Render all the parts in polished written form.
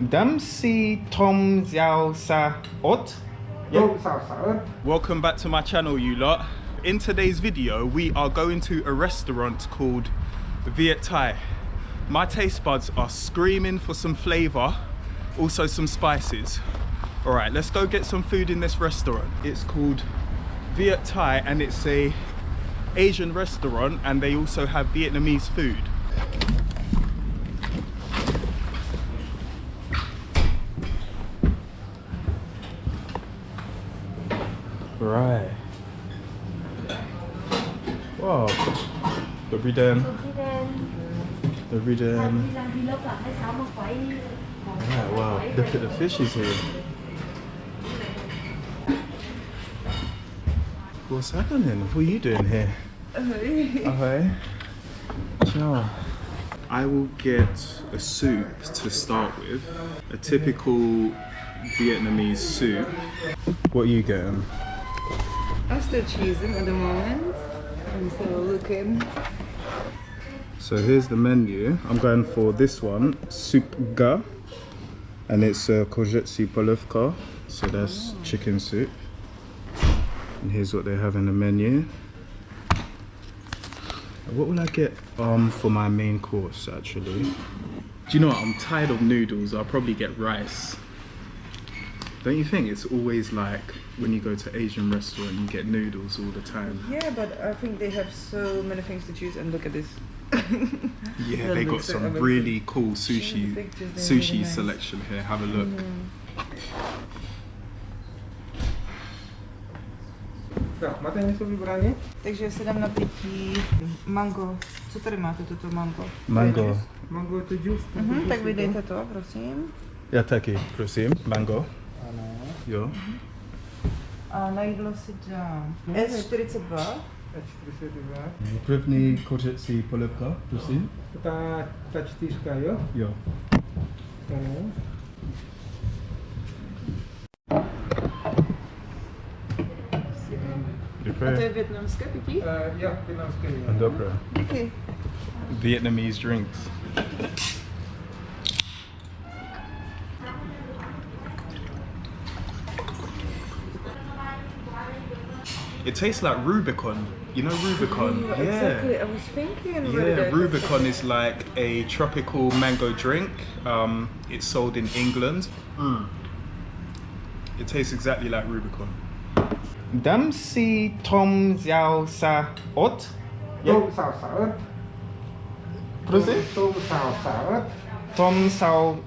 Dam si tom xiao sa ot. Welcome back to my channel, you lot. In today's video, we are going to a restaurant called Viet Thai. My taste buds are screaming for some flavor, also some spices. All right, let's go get some food in this restaurant. It's called Viet Thai and it's a Asian restaurant, and they also have Vietnamese food. Right. Wow. Dobrý den. Dobrý den. Yeah, wow. Look at the fishes here. What's happening? What are you doing here? Okay. Ciao. I will get a soup to start with. A typical Vietnamese soup. What are you getting? I'm still choosing at the moment. I'm still looking. So here's the menu. I'm going for this one, soup ga, and it's courgette polovka. So that's chicken soup. And here's what they have in the menu. What will I get for my main course actually? Do you know what? I'm tired of noodles. I'll probably get rice. Don't you think it's always like when you go to Asian restaurant you get noodles all the time? Yeah, but I think they have so many things to choose, and look at this. Yeah, they got some really cool sushi really nice selection here. Have a look. Tak, máte něco vybrané? Takže si dám na pití mango. Co tady máte, toto mango? Mango. Mango je to juice. Tak vydejte to, prosím. Já taky, prosím. Mango. Ano. Jo. A na jídlo si dám S42. S42. První courgette polovka, prosím. Ta čtyřka, jo? Jo. Ano. A to je vietnamské pití? Jo, vietnamské. Dobré. Okay. Vietnamese drinks. It tastes like Rubicon. You know Rubicon? Yeah, exactly. I was thinking. Yeah, Rubicon is like a tropical mango drink. It's sold in England. It tastes exactly like Rubicon. Dam si tom xiao sa ot. Tôm xào xả ớt. Prosím? Tôm xào xả ớt. Tom sao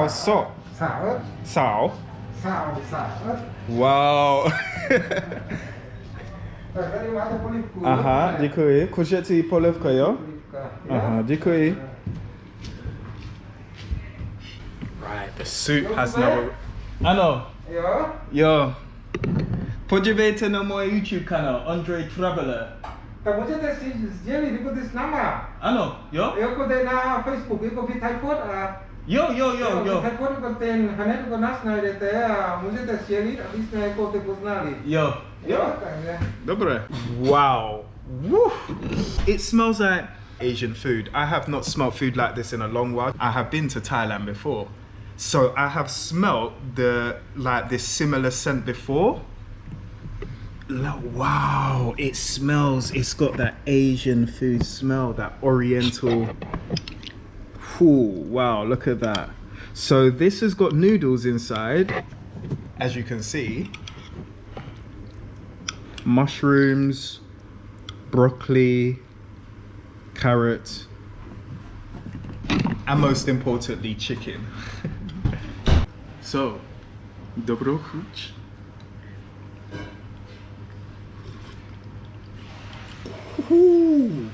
so. Xả ớt. Sao. Xào xả ớt. Wow. Tady máte polívku. Aha, děkuji. Courgette polovka, jo? Aha, děkuji. Right, the soup has no... Ano. Jo? Jo. Podívejte na můj YouTube kanál, Andre Traveler. Tak můžete si sdělit, jako ty s náma. Ano, jo? Jako tady na Facebook, jako Viet Thai Food a... Jo. Viet Thai Food, jako ten hned jako nás najdete a můžete sdělit, aby jsme jako ty poznali. Jo. Jo, takže... Dobré. Wow. Woo. It smells like Asian food. I have not smelled food like this in a long while. I have been to Thailand before. So I have smelled this similar scent before. Wow, it smells, it's got that Asian food smell, that Oriental. Ooh, wow, look at that. So this has got noodles inside, as you can see. Mushrooms, broccoli, carrot, and most importantly, chicken. So, dobro chuť. Ooh.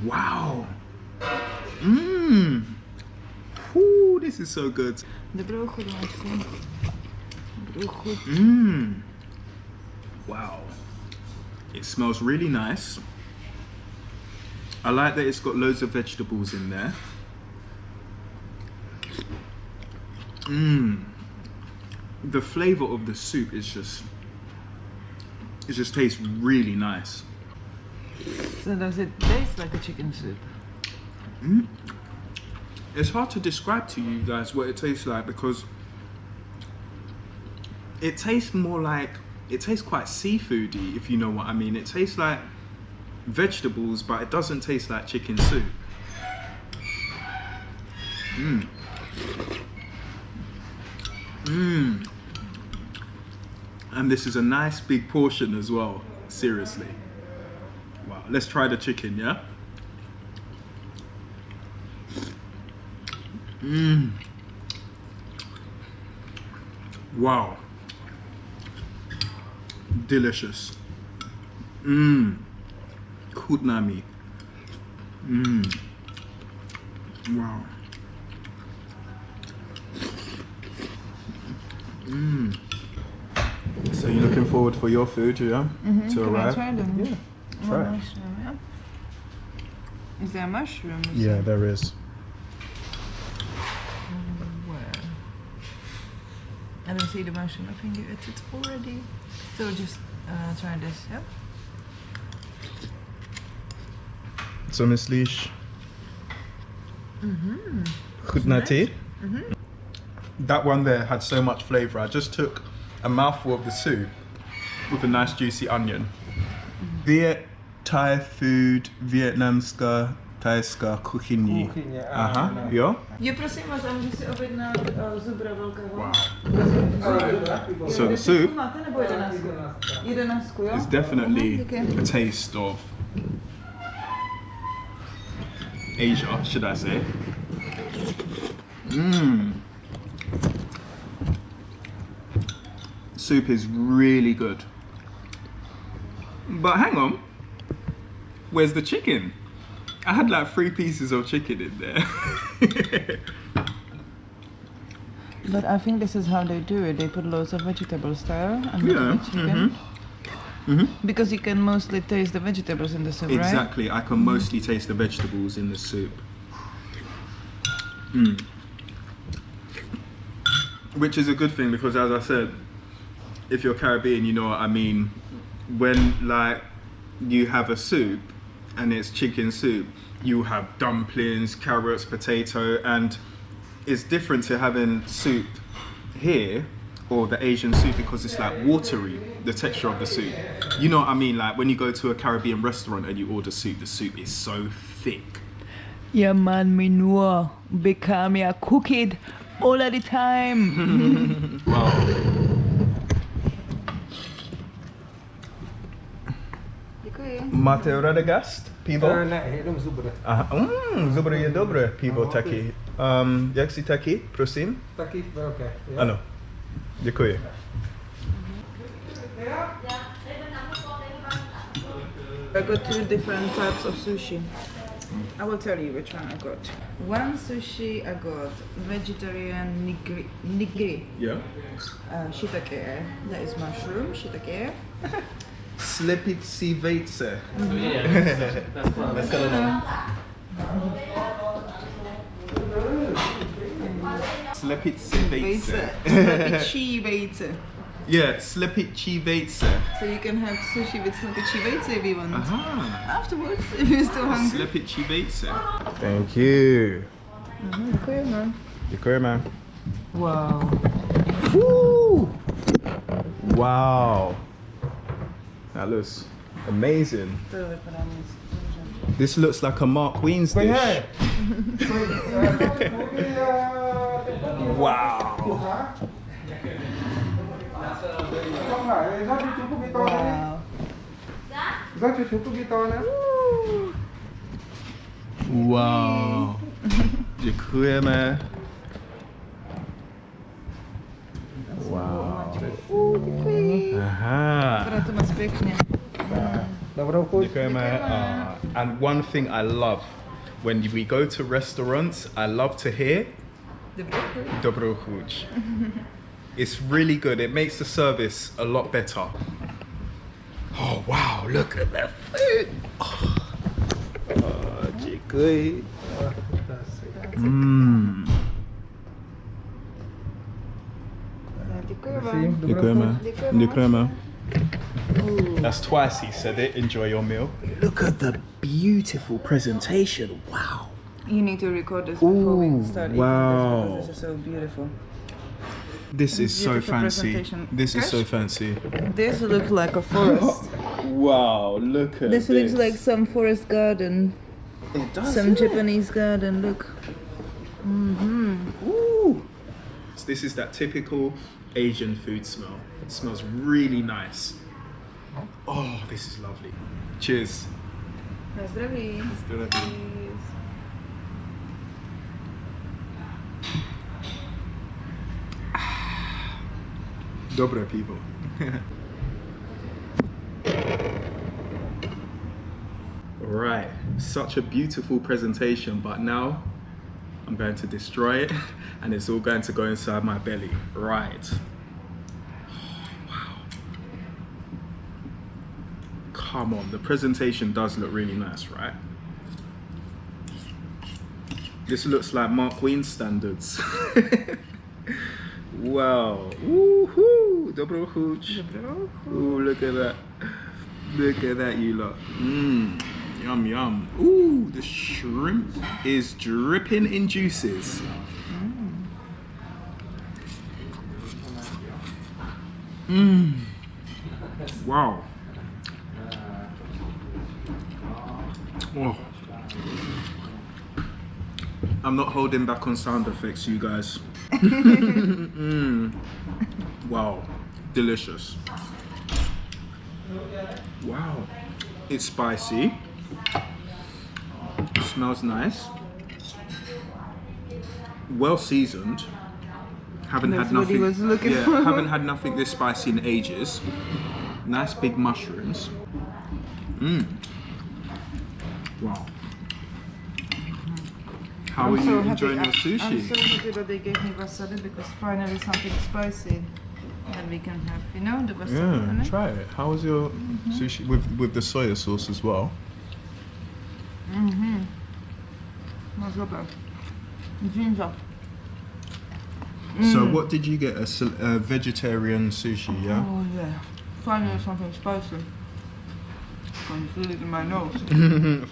Wow. Ooh, this is so good. Dobrou chuť, Mačku. Dobrou chuť. Wow. It smells really nice. I like that it's got loads of vegetables in there. The flavor of the soup is just, it just tastes really nice. So does it taste like a chicken soup? It's hard to describe to you guys what it tastes like because it tastes more like, it tastes quite seafoody, if you know what I mean. It tastes like vegetables, but it doesn't taste like chicken soup. And this is a nice big portion as well, seriously. Wow, let's try the chicken, yeah? Wow. Delicious. Kutnami. Wow. So you're looking forward for your food, yeah? To arrive? Can I try them? Yeah. Try it. Mushroom, yeah? Is there a mushroom? Yeah, there is. Where? I don't see the mushroom. I think you ate it already. So just try this, yeah? So Miss Leash. Goednati. That one there had so much flavour. I just took a mouthful of the soup with a nice juicy onion. Viet Thai food, Vietnamska, Thajska kuchyni. Aha, jo? Jo, prosím vás, a můžu si objednat zubra velkého. Wow. So the soup Máte nebo 11? 11, jo? is definitely Okay. a taste of Asia, should I say. Soup is really good. But hang on, where's the chicken? I had like 3 pieces of chicken in there. But I think this is how they do it. They put loads of vegetables there and Yeah, the chicken. Because you can mostly taste the vegetables in the soup, right? Exactly, I can mostly taste the vegetables in the soup. Which is a good thing because, as I said, if you're Caribbean, you know what I mean. When like you have a soup and it's chicken soup, you have dumplings, carrots, potato, and it's different to having soup here or the Asian soup because it's like watery, the texture of the soup. You know what I mean? Like when you go to a Caribbean restaurant and you order soup, the soup is so thick. Ja man, minua bekam ja cook it all the time. Wow. Máte ráda gast? Pivo? Ne, jenom zubra. Aha, zubry je dobré pivo taky. Jak si taky, prosím? Taky velké. Jo? Ano, děkuji. I got 2 different types of sushi. I will tell you which one I got. One sushi I got vegetarian nigiri. Yeah. Shiitake. That is mushroom, shiitake. Slepici vejce. Slepici vejce. Slepici vejce. Yeah, slepici vejce. So you can have sushi with slepici vejce if you want. Aha. Afterwards, if you're still hungry. Slepici vejce. Thank you. Děkujeme. Děkujeme. Wow. Woo! Wow. That looks amazing. To vypadá moc dobře. This looks like a Mark Queen's dish. Wow. Wow. Wow. Děkujeme. Wow. Aha. Vypadá to moc pěkně. Děkujeme. And one thing I love when we go to restaurants, I love to hear Dobrou chuť. It's really good. It makes the service a lot better. Oh wow, look at that food. Děkuji. Děkujeme. Děkujeme. That's twice he said it. Enjoy your meal. Look at the beautiful presentation. Wow. You need to record this before we start eating wow. this because this is so beautiful. This is so Beautiful fancy. presentation. This is Gosh. so fancy. This looks like a forest. Wow, look at this. This looks like some forest garden. It does. Some Japanese garden, look. Ooh. So this is that typical Asian food smell. It smells really nice. Oh, this is lovely. Cheers. Na zdraví. Dobre pivo. Right, such a beautiful presentation, but now I'm going to destroy it and it's all going to go inside my belly. Right. Oh, wow. Come on, the presentation does look really nice, right? This looks like Mark Queen standards. Wow. Woohoo! Dobro hooch. Ooh, look at that. Look at that, you lot. Mmm. Yum, yum. Ooh, the shrimp is dripping in juices. Mmm. Wow. Oh. I'm not holding back on sound effects, you guys. Wow, delicious. Wow, it's spicy. It smells nice. Well seasoned. Haven't That's had what he nothing. was looking for. Haven't had nothing this spicy in ages. Nice big mushrooms. Wow. How are you enjoying your sushi? I'm so happy that they gave me wasabi because finally something spicy that we can have. You know the wasabi. Yeah, try it. How was your sushi with the soya sauce as well? Not so bad. Ginger. So what did you get? A vegetarian sushi, yeah? Oh yeah. Finally something spicy. I can feel it in my nose.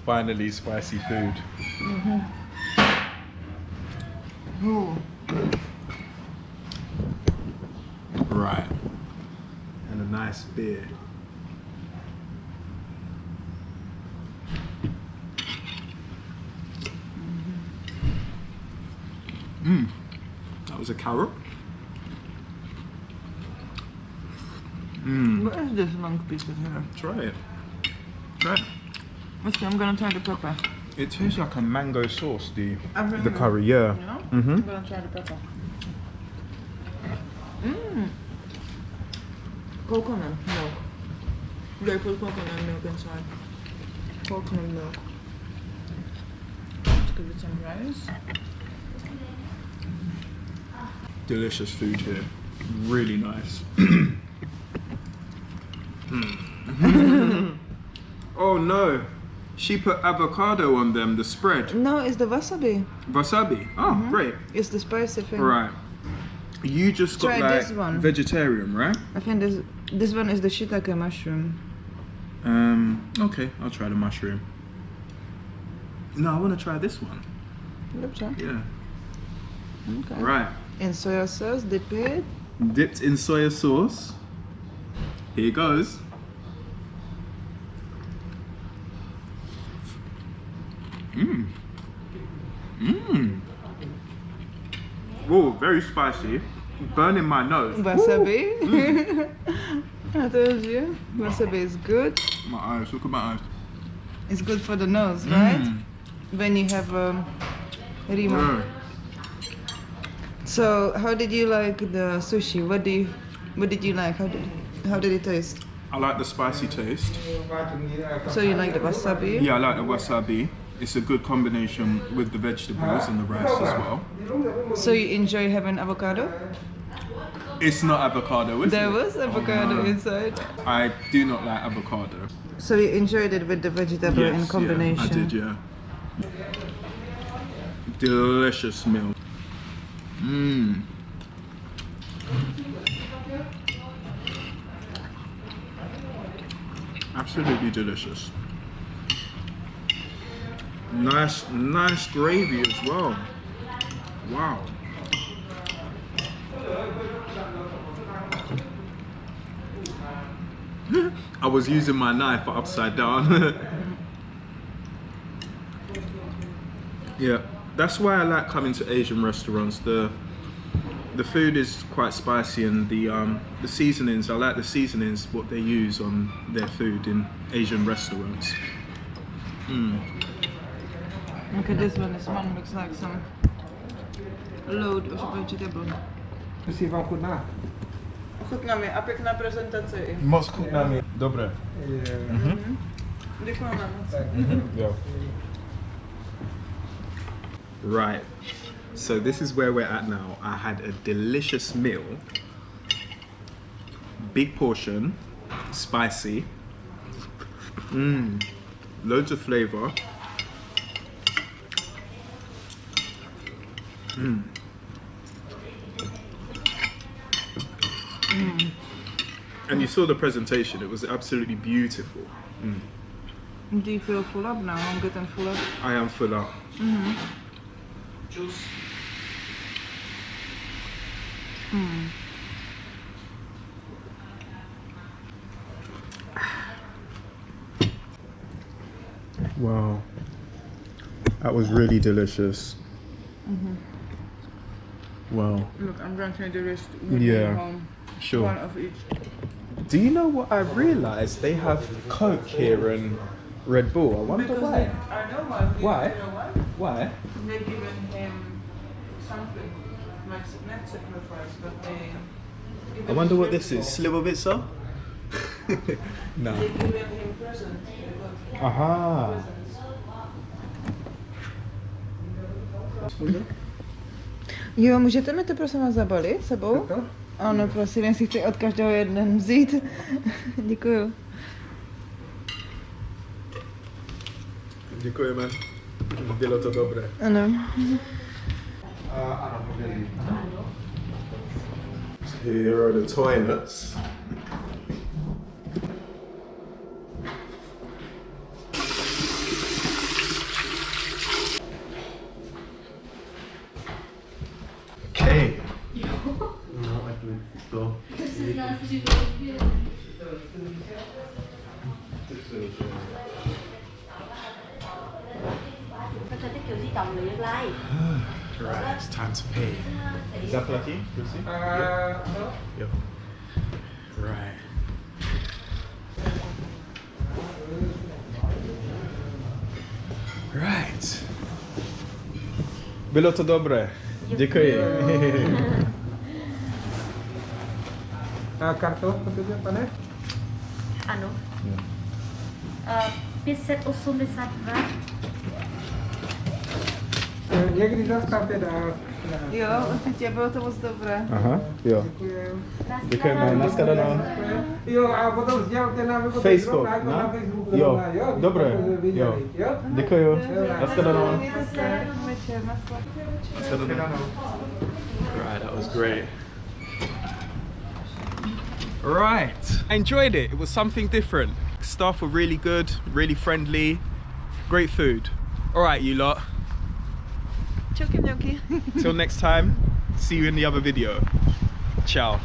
Finally, spicy food. Ooh. Right. And a nice beer. That was a carrot. What is this long piece of here? Try it. Try it. Okay, I'm gonna try the pepper. It tastes like a mango sauce, the Mango. curry, yeah. You know? Mm-hmm. I'm gonna try the pepper. Coconut milk. They put coconut milk inside. Coconut milk. Let's give it some rice. Delicious food here. Really nice. Oh no. She put avocado on them, the spread. No, it's the wasabi. Wasabi. Oh, great. It's the spicy thing. Right. You just got Try like this one. vegetarian, right? I think this one is the shiitake mushroom. Okay, I'll try the mushroom. No, I want to try this one. Yeah. Okay. Right. In soya sauce, dip it. Dipped in soya sauce. Here goes. Oh, very spicy. Burning my nose. Wasabi. I told you, wasabi is good. My eyes, look at my eyes. It's good for the nose, right? When you have rima. Yeah. So, how did you like the sushi? What did you like? How did it taste? I like the spicy taste. So you like the wasabi? Yeah, I like the wasabi. It's a good combination with the vegetables and the rice as well. So you enjoy having avocado? It's not avocado, is There it? was avocado inside. I do not like avocado. So you enjoyed it with the vegetable in combination? Yeah, I did, yeah. Delicious meal. Absolutely delicious. Nice gravy as well. Wow. I was using my knife but upside down. Yeah, that's why I like coming to Asian restaurants. The food is quite spicy, and the seasonings, I like the seasonings what they use on their food in Asian restaurants. Okay, this one looks like some load of vegetable. Musí vám chutná. Chutná mi a pěkná prezentace i. Moc chutná mi. Dobré. Děkujeme moc. Yeah. Right, so this is where we're at now. I had a delicious meal, big portion, spicy, loads of flavor. And you saw the presentation, it was absolutely beautiful. Do you feel full up now? I'm getting full up. I am full up. Juice. Wow, that was really delicious. Wow. Look, I'm drinking the rest. Yeah, home. sure. One of each. Do you know what I realised? They have Coke here and Red Bull. I wonder Because why. I know why. Why? You know why? Why? They've given him something, like not sacrifice, but they. I wonder what this is. Slivovitsa? No. They've given him presents. Aha. Jo, můžete mi to prosím vás zabalit sebou? Ano, prosím, já si chci od každého jeden vzít. Děkuju. Děkujeme. Bylo to dobré. Ano. Here are the toilets. Okay. Right, it's time to pay. Zaplatí, prosím? Jo. Right. Right. Bylo to dobré. Děkuji. A kartou, protože, pane? Ano. 582. Někdy zastavte dál. Jo, určitě, bylo to moc dobré. Aha, jo. Děkujem. Děkujeme, nashledanou. Jo, a potom sdělte nám jako Facebook, zrovna, jako no? na Facebooku. Jo, zrovna, jo? dobré, Když jsme viděli, jo. jo? Děkuju, nashledanou. Mějte se, večer, Nashledanou. Right, that was great. Right, I enjoyed it. It was something different. Staff were really good, really friendly, great food. All right, you lot. Čauky mňauky. Till next time, see you in the other video. Ciao.